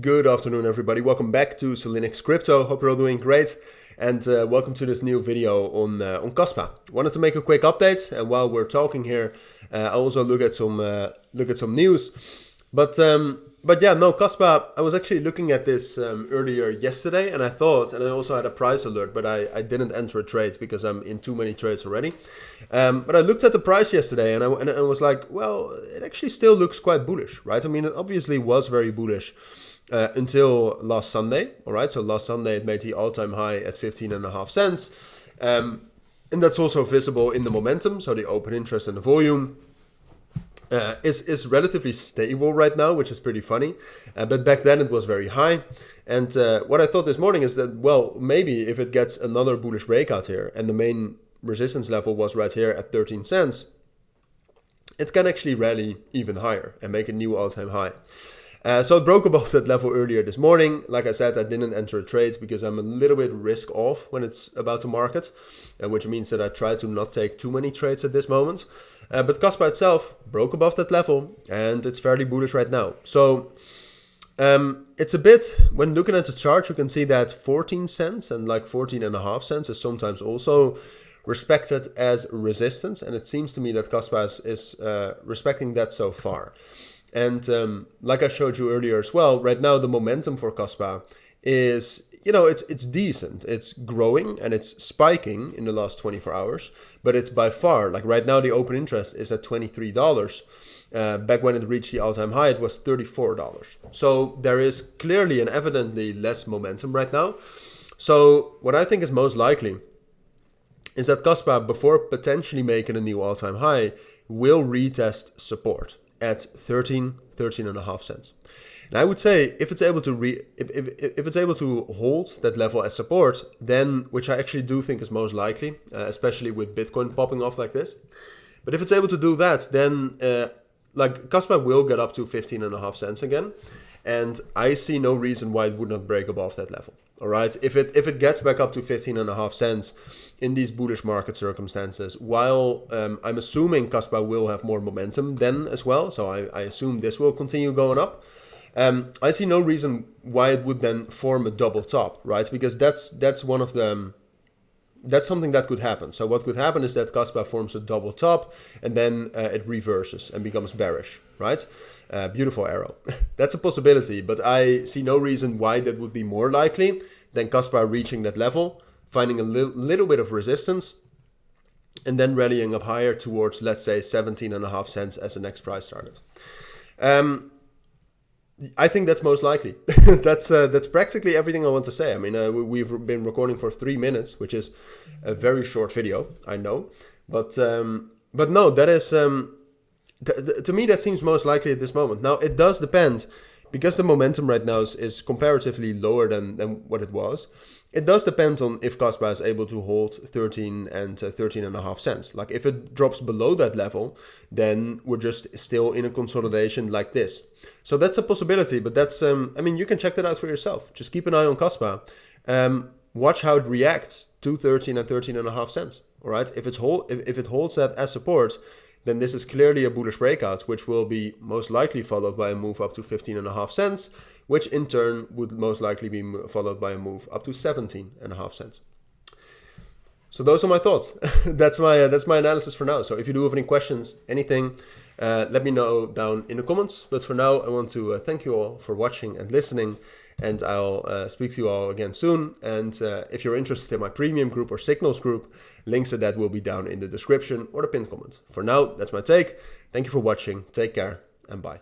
Good afternoon, everybody. Welcome back to Cilinix Crypto. Hope you're all doing great, and welcome to this new video on Kaspa. Wanted to make a quick update, and while we're talking here, I'll also look at some news. But yeah, no, Kaspa. I was actually looking at this earlier yesterday, and I also had a price alert, but I didn't enter a trade because I'm in too many trades already. But I looked at the price yesterday, and I was like, well, it actually still looks quite bullish, right? I mean, it obviously was very bullish. Until last Sunday, all right? So last Sunday it made the all-time high at 15.5 cents. And that's also visible in the momentum. So the open interest and the volume is relatively stable right now, which is pretty funny. But back then it was very high. And what I thought this morning is that, well, maybe if it gets another bullish breakout here, and the main resistance level was right here at 13 cents, it can actually rally even higher and make a new all-time high. So it broke above that level earlier this morning. Like I said, I didn't enter a trade because I'm a little bit risk off when it's about to market, which means that I try to not take too many trades at this moment. But Kaspa itself broke above that level and it's fairly bullish right now. So it's a bit, when looking at the chart, you can see that 14 cents and like 14.5 cents is sometimes also respected as resistance. And it seems to me that Kaspa is respecting that so far. And like I showed you earlier as well, right now the momentum for Kaspa is, it's decent. It's growing and it's spiking in the last 24 hours. But it's by far, like right now the open interest is at $23. Back when it reached the all-time high, it was $34. So there is clearly and evidently less momentum right now. So what I think is most likely is that Kaspa, before potentially making a new all-time high, will retest support at 13.5 cents. And I would say if it's able to if it's able to hold that level as support, then, which I actually do think is most likely, especially with Bitcoin popping off like this. But if it's able to do that, then like Kaspa will get up to 15.5 cents again, and I see no reason why it would not break above that level. All right, if it gets back up to 15.5 cents in these bullish market circumstances, while I'm assuming Kaspa will have more momentum then as well, so I assume this will continue going up. I see no reason why it would then form a double top, right? Because that's one of the that's something that could happen. So what could happen is that Kaspa forms a double top and then it reverses and becomes bearish, right? Beautiful arrow. That's a possibility, but I see no reason why that would be more likely than Kaspa reaching that level, finding a little bit of resistance, and then rallying up higher towards, let's say, 17.5 cents as the next price target. I think that's most likely. That's practically everything I want to say. I mean, we've been recording for 3 minutes, which is a very short video, I know. But no, that is, to me, that seems most likely at this moment. Now, it does depend, because the momentum right now is comparatively lower than what it was. It does depend on if Kaspa is able to hold 13 and 13.5 cents. Like if it drops below that level, then we're just still in a consolidation like this. So that's a possibility, but that's, I mean, you can check that out for yourself. Just keep an eye on Kaspa. Watch how it reacts to 13 and 13.5 cents. All right. If it holds that as support, then this is clearly a bullish breakout, which will be most likely followed by a move up to 15.5 cents, which in turn would most likely be followed by a move up to 17.5 cents. So those are my thoughts. That's my analysis for now. So if you do have any questions, anything, let me know down in the comments. But for now, I want to thank you all for watching and listening, and I'll speak to you all again soon. And if you're interested in my premium group or signals group, links to that will be down in the description or the pinned comment. For now, that's my take. Thank you for watching. Take care and bye.